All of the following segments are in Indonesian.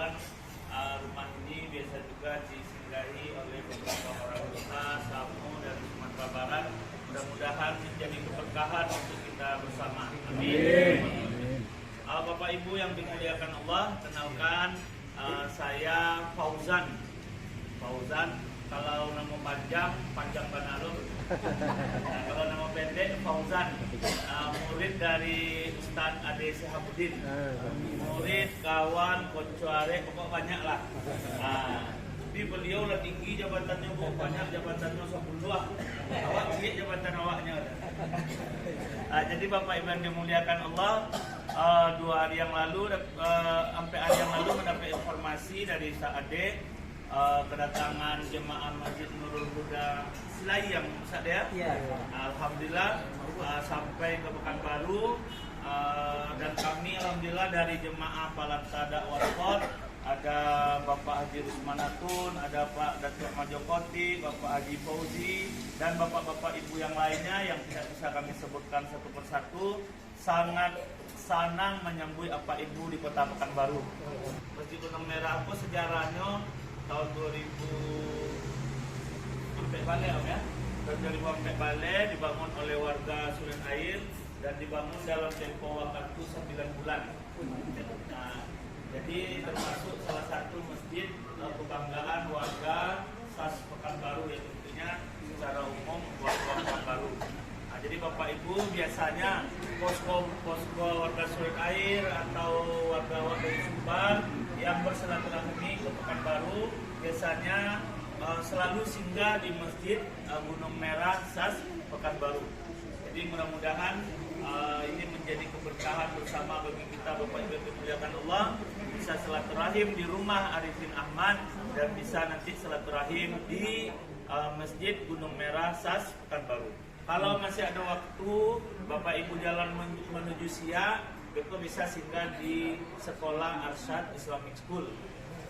kebetulan rumah ini biasa juga disinggahi oleh beberapa orang kita tamu dari Sumatera Barat. Mudah-mudahan menjadi keberkahan untuk kita bersama. Amin. Bapak Ibu yang dimuliakan Allah, kenalkan saya Fauzan. Kalau nama panjang Banalur. Nah, kalau nama pendek Fauzan, murid dari Ustadz Ade Sehabudin, murid kawan koncoare, pokok banyak lah. Tapi beliau lah tinggi jabatannya, banyak jabatannya 10 lah. Awak tinggi jabatan awaknya. Jadi Bapak Ibu yang dimuliakan Allah, 2 hari yang lalu, sampai hari yang lalu mendapat informasi dari Ustadz Ade kedatangan jemaah Masjid Nurul Huda Selayang, Ustaz ya. Alhamdulillah sampai ke Pekanbaru, dan kami alhamdulillah dari jemaah Palanta Dakwah ada Bapak Haji Rusmanatun, ada Pak Datuk Majokoti, Bapak Haji Fauzi, dan bapak-bapak ibu yang lainnya yang tidak bisa kami sebutkan satu persatu, sangat senang menyambut Bapak Ibu di Kota Pekanbaru. Masjid Gunung Merah apa sejarahnya tahun 2000 sampai balik ya. Tahun 2000 sampai balik dibangun oleh warga Sulen Air dan dibangun dalam tempo waktu 9 bulan. Nah, jadi termasuk salah satu masjid kebanggaan warga SAS Pekanbaru ya, tentunya secara umum warga Pekanbaru. Nah, jadi Bapak Ibu biasanya posko warga Sulen Air atau warga Sumbar yang bersilaturahmi ke Pekanbaru biasanya selalu singgah di Masjid Gunung Merah SAS Pekanbaru. Jadi mudah-mudahan ini menjadi keberkahan bersama bagi kita Bapak Ibu yang dimuliakan Allah, bisa silaturahim di rumah Arifin Ahmad dan bisa nanti silaturahim di Masjid Gunung Merah SAS Pekanbaru. Kalau masih ada waktu Bapak Ibu jalan menuju Siak, itu bisa singgah di Sekolah Arsyad Islamic School.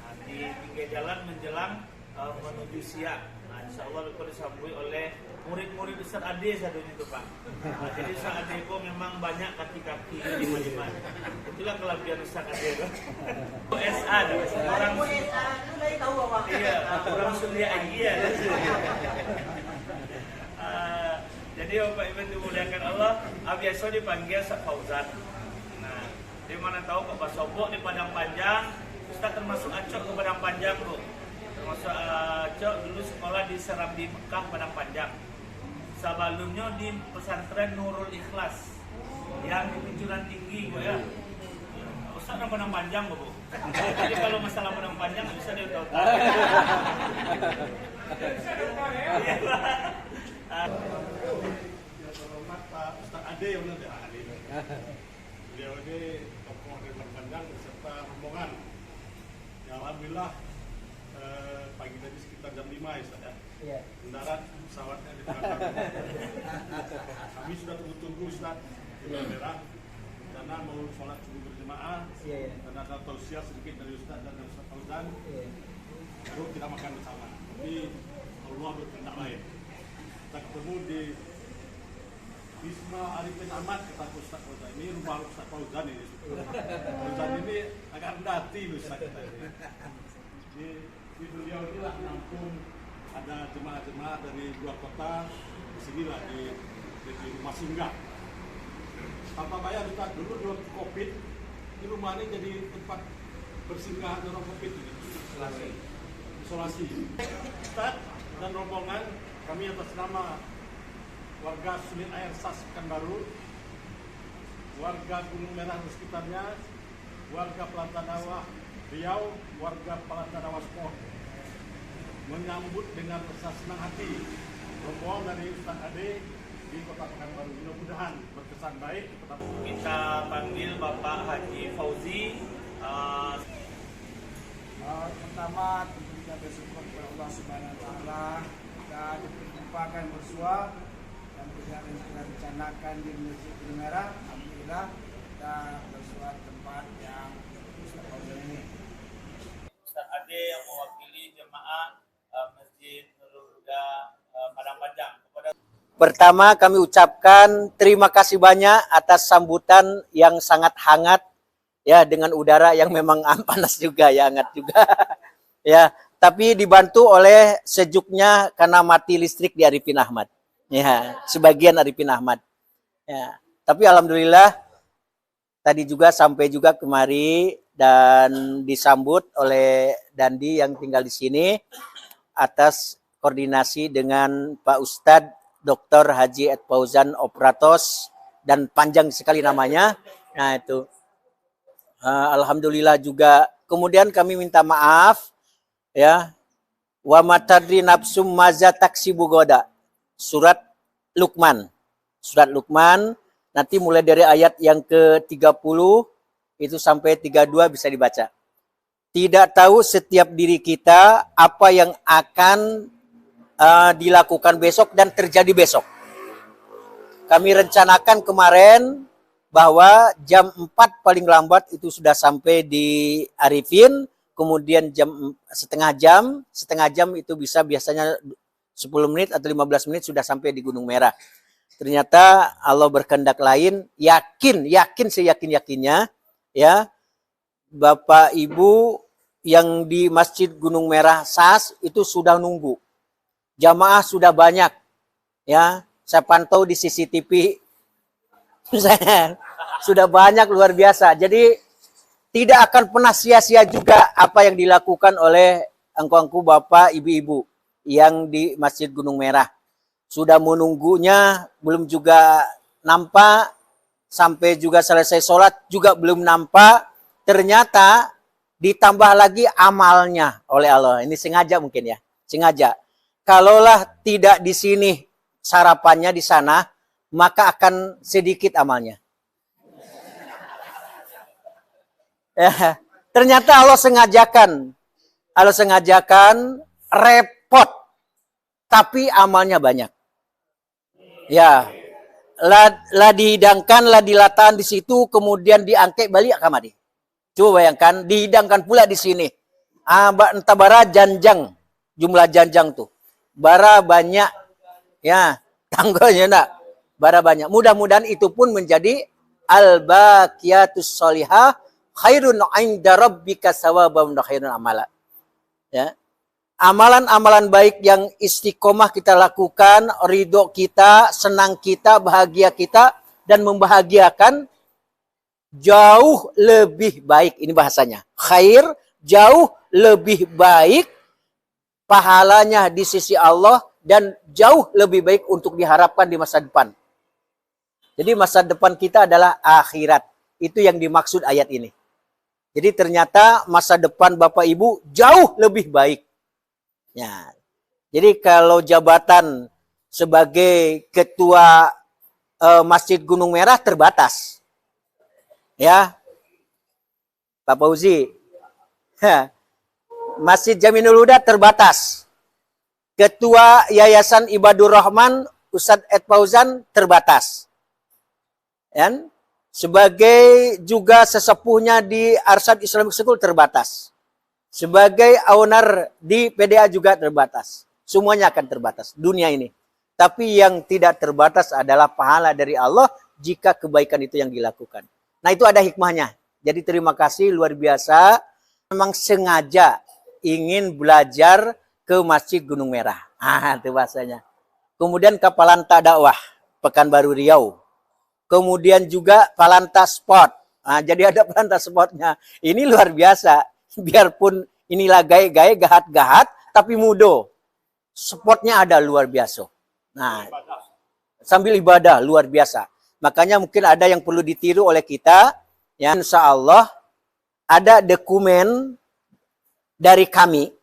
Nah, di pinggir jalan menjelang menuju Siak. Nah, insya Allah itu disambui oleh murid-murid Ustaz Ade sadunya itu Pak. Nah, jadi Ustaz Ade itu memang banyak kaki-kaki di mana-mana. Itulah kelebihan Ustaz Ade itu. SA orang iya, orang Sulia Agia. Jadi Bapak Ibu dimuliakan Allah, biasa dipanggil Ustaz Fauzan. Di mana tahu ke Basobok di Padang Panjang, Ustaz termasuk acok ke Padang Panjang bro. Termasuk acok dulu sekolah di Serambi Mekah Padang Panjang. Sebelumnya di pesantren Nurul Ikhlas yang di Penjuran Tinggi bu ya. Ustaz orang Padang Panjang bu. Jadi kalau masalah Padang Panjang nggak bisa dia tahu. Pak Ustaz Ade yang benar beliau ini tokoh dari Padang beserta rombongan. Ya, alhamdulillah pagi tadi sekitar jam 5 ya Ustaz ya. Mendarat pesawatnya di Pekanbaru. Kami sudah tunggu-tunggu Ustaz di bandara karena mau sholat subuh berjemaah. Dan ada tausiah sedikit dari Ustaz dan Ustaz Fauzan. Baru kita makan bersama. Tapi Allah berkehendak lain. Kita ketemu di Wisma Arifin Ahmad, kata Ustaz Fauzan. Ini rumah Ustaz Fauzan ini. Fauzan ini agak rendah hati Ustaz kita ini. Di beliau ini lah menampung ada jemaah-jemaah dari 2 kota di sinilah di rumah singgah. Tanpa bayar Ustaz, dulu di waktu Covid, ini rumah ini jadi tempat bersinggahan orang Covid ini. Isolasi. Ustaz dan rombongan kami atas nama warga Sulit Air SAS Pekanbaru, warga Gunung Merah dan sekitarnya, warga Palanta Dakwah Riau, warga Palanta Dakwah Sport menyambut dengan rasa senang hati rombongan dari Ustaz Ade di Kota Pekanbaru. Mudah-mudahan berkesan baik. Kita panggil Bapak Haji Fauzi. Pertama tentu kita bersyukur kepada Allah Subhanahu Wa Taala dan diperjumpakan bersua dan kegiatan yang kita rencanakan di Masjid Gunung Merah. Alhamdulillah kita bersua tempat yang Ustaz Fauzan ini. Ustaz Ade yang mewakili jemaah Masjid Nurul Huda Padang Panjang. Pertama kami ucapkan terima kasih banyak atas sambutan yang sangat hangat ya dengan udara yang memang panas juga ya, hangat juga. Ya, tapi dibantu oleh sejuknya karena mati listrik di Arifin Ahmad. Ya, sebagian Arifin Ahmad. Ya, tapi alhamdulillah tadi juga sampai juga kemari dan disambut oleh Dandi yang tinggal di sini atas koordinasi dengan Pak Ustadz Dr. Haji Ed Fauzan Opratos dan panjang sekali namanya. Nah itu. Alhamdulillah juga. Kemudian kami minta maaf ya. Wa matadri nafsum maza taksibu goda. Surat Luqman. Surat Luqman nanti mulai dari ayat yang ke-30 itu sampai 32 bisa dibaca. Tidak tahu setiap diri kita apa yang akan dilakukan besok dan terjadi besok. Kami rencanakan kemarin bahwa jam 4 paling lambat itu sudah sampai di Arifin, kemudian setengah jam itu bisa biasanya 10 menit atau 15 menit sudah sampai di Gunung Merah. Ternyata Allah berkehendak lain, yakin seyakin-yakinnya ya. Bapak Ibu yang di Masjid Gunung Merah SAS itu sudah nunggu. Jamaah sudah banyak. Ya, saya pantau di CCTV. Sudah banyak luar biasa. Jadi tidak akan pernah sia-sia juga apa yang dilakukan oleh engkau-engkau Bapak, Ibu-ibu yang di Masjid Gunung Merah. Sudah menunggunya, belum juga nampak, sampai juga selesai sholat juga belum nampak. Ternyata ditambah lagi amalnya oleh Allah. Ini sengaja mungkin ya, sengaja. Kalaulah tidak di sini sarapannya di sana, maka akan sedikit amalnya. Ya, ternyata Allah sengajakan repot, tapi amalnya banyak. Ya, lah dihidangkan, lah dilatan di situ, kemudian diangkat balik kamari. Coba bayangkan, dihidangkan pula di sini. Entah bara janjang, jumlah janjang tuh, bara banyak, ya tangganya nak, bara banyak. Mudah-mudahan itu pun menjadi al-baqiyatus sholihah khairun 'inda rabbika sawaban wa khairun amala. Ya. Amalan-amalan baik yang istiqomah kita lakukan, ridho kita, senang kita, bahagia kita dan membahagiakan jauh lebih baik, ini bahasanya. Khair jauh lebih baik pahalanya di sisi Allah dan jauh lebih baik untuk diharapkan di masa depan. Jadi masa depan kita adalah akhirat. Itu yang dimaksud ayat ini. Jadi ternyata masa depan Bapak Ibu jauh lebih baik. Ya. Jadi kalau jabatan sebagai ketua Masjid Gunung Merah terbatas. Ya. Pak Fauzi. Masjid Jaminul Huda terbatas. Ketua Yayasan Ibadur Rahman Ustadz Ed Fauzan terbatas. Dan sebagai juga sesepuhnya di Arsyad Islamic School terbatas. Sebagai owner di PDA juga terbatas. Semuanya akan terbatas dunia ini. Tapi yang tidak terbatas adalah pahala dari Allah jika kebaikan itu yang dilakukan. Nah itu ada hikmahnya. Jadi terima kasih luar biasa. Memang sengaja ingin belajar ke Masjid Gunung Merah. Itu bahasanya. Kemudian ke Palanta Dakwah Pekanbaru Riau. Kemudian juga Palanta Sport. Jadi ada Palanta Sportnya. Ini luar biasa. Biarpun inilah gaya-gaya gahat-gahat, tapi mudo. Sportnya ada luar biasa. Nah, sambil ibadah luar biasa. Makanya mungkin ada yang perlu ditiru oleh kita. Ya, insya Allah ada dokumen dari kami.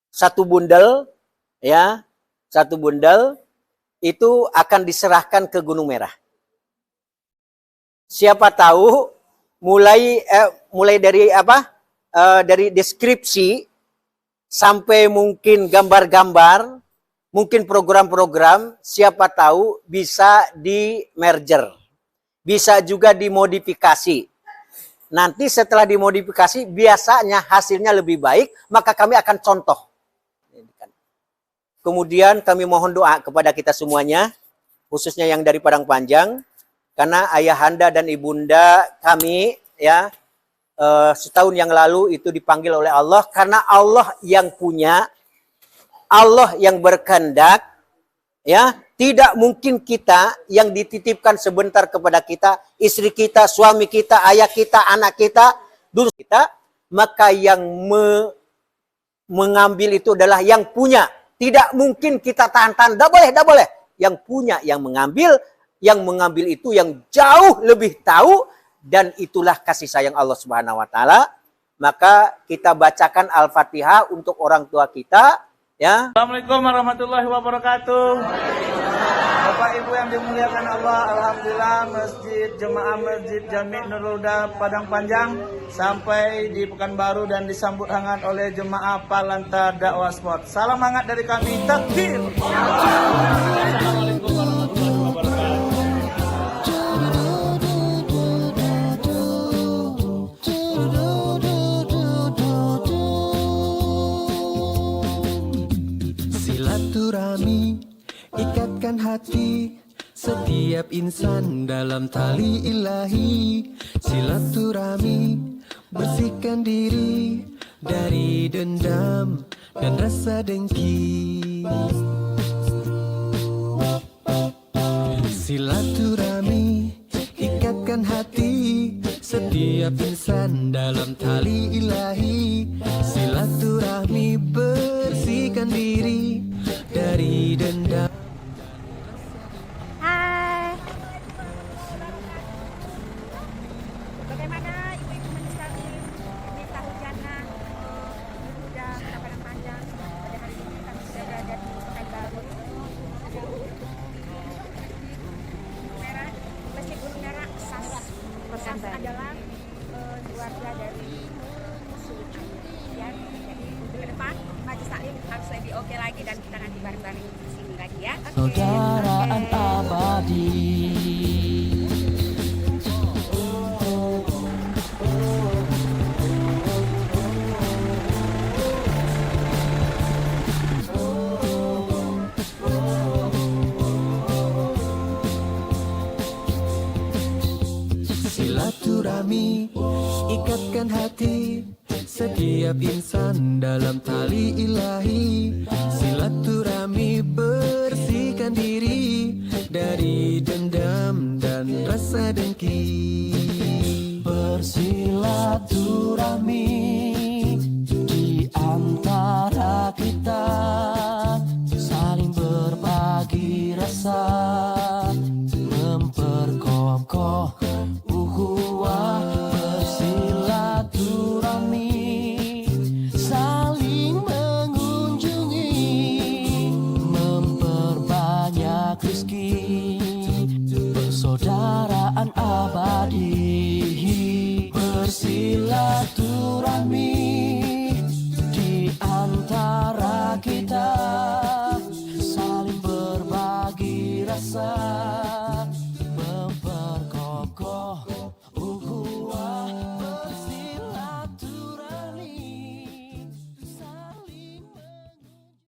Satu bundel, ya, satu bundel itu akan diserahkan ke Gunung Merah. Siapa tahu mulai dari apa? Dari deskripsi sampai mungkin gambar-gambar, mungkin program-program, siapa tahu bisa di merger. Bisa juga dimodifikasi. Nanti setelah dimodifikasi biasanya hasilnya lebih baik, maka kami akan contoh. Kemudian kami mohon doa kepada kita semuanya, khususnya yang dari Padang Panjang, karena ayahanda dan ibunda kami ya setahun yang lalu itu dipanggil oleh Allah karena Allah yang punya, Allah yang berkehendak, ya. Tidak mungkin kita yang dititipkan sebentar kepada kita, istri kita, suami kita, ayah kita, anak kita, dulu kita, maka yang mengambil itu adalah yang punya. Tidak mungkin kita tahan-tahan, tidak boleh. Yang punya, yang mengambil itu yang jauh lebih tahu, dan itulah kasih sayang Allah Subhanahu wa taala. Maka kita bacakan Al-Fatihah untuk orang tua kita, ya. Assalamualaikum warahmatullahi wabarakatuh. Bapak Ibu yang dimuliakan Allah, alhamdulillah jemaah Masjid Jami Nurul Huda Padang Panjang sampai di Pekanbaru dan disambut hangat oleh jemaah Palanta Dakwah Sport. Salam hangat dari kami, takbir. Assalamualaikum warahmatullahi wabarakatuh. Silaturahmi ikatkan hati setiap insan dalam tali ilahi. Silaturahmi bersihkan diri dari dendam dan rasa dengki. Silaturahmi ikatkan hati setiap insan dalam tali ilahi. Silaturahmi bersihkan diri dari dendam. Hai. Bagaimana ibu-ibu menyikapi Miftah Hujana Huda Padang Panjang pada hari ini kami sudah berada di Pekanbaru. Merah, Masjid Gunung Merah, SAS. SAS adalah keluarga dari Sultan. Ya, jadi ke depan Majelis Taklim harus lebih oke lagi dan kita nanti bareng-bareng di sini lagi ya. Saudaraan abadi. Silaturahmi ikatkan hati setiap insan dalam tali ilahi. Silaturahmi bersihkan diri dari dendam dan rasa dengki. Bersilaturahmi di antara kita, saling berbagi rasa, memperkokoh ukhuwah. Bersilaturahmi saling mengunjungi, memperbanyak rezeki, persaudaraan abadi. Bersilaturahmi di antara kita, saling berbagi rasa,